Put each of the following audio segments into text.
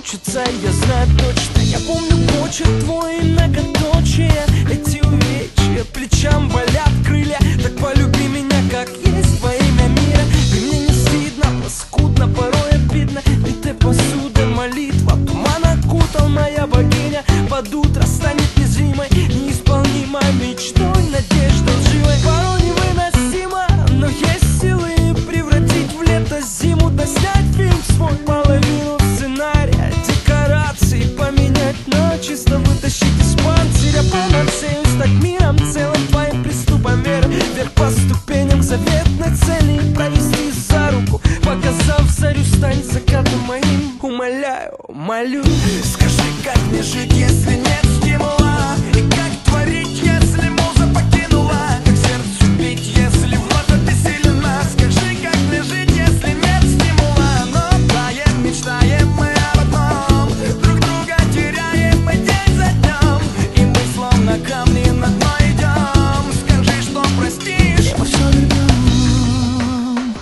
получится, я знаю точно. Я помню почерк твой многоточие, эти увечья плечам болят крылья. Так полюби меня как есть во имя мира. И мне не стыдно, паскудно, порой обидно. Ведь ты посуда, молитва, туман окутал моя богиня. Под утро станет незримой, неисполнимой мечтой, надеждой лживой. Порой невыносимо, но есть силы превратить в лето зиму, да снять фильм свой, половину сценария, декорации поменять на чисто, вытащить из панциря. Полноценью стать миром целым, твоим приступом веры вверх по ступеням к заветной цели, провести за руку, показав зарю, стань закатом моим. Умоляю, молю, скажи, как мне жить, если нет стимула? И как творить, если муза покинула? Как сердцу бить, если вновь обессилена? Скажи, как мне жить, если нет стимула? Но таем, мечтаем мы об одном, друг друга теряем мы день за днем, и мы словно камни на дно идем. Скажи, что простишь, мы все вернем.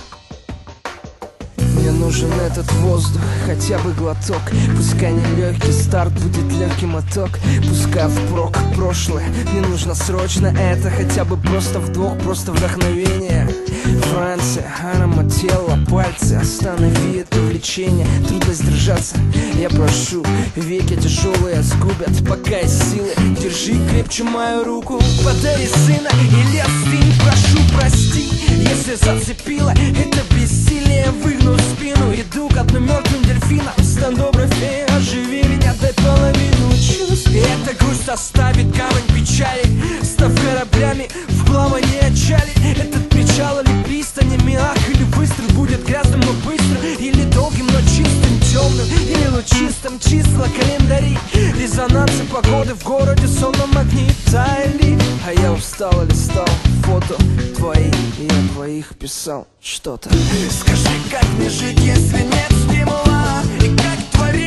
Мне нужен этот воздух, хотя бы глоток. Пускай не легкий старт, будет легкий моток. Пускай впрок прошлое, мне нужно срочно это. Хотя бы просто вдох, просто вдохновение. Франция, аромат тела, пальцы, останови это влечение. Трудно сдержаться, я прошу, веки тяжелые сгубят, пока есть силы. Держи крепче мою руку, подари сына или остынь, прошу, прости, если зацепило это бессилие. Выгну спину, иду к одному мертвым дельфинам. Стань доброй феей, оживи меня, дай половину чувств. И эта грусть оставит камень печали, став кораблями в плавание отчали. Этот причал или пристань, миах или выстрел будет грязным, но быстро, или долгим, но чистым, темным, или лучистым. Числа календари, резонансы погоды в городе сонном нагнетали. А я устал и листал фото твои, и я твоих писал что-то. Скажи, как мне жить, если нет стимула? И как творить,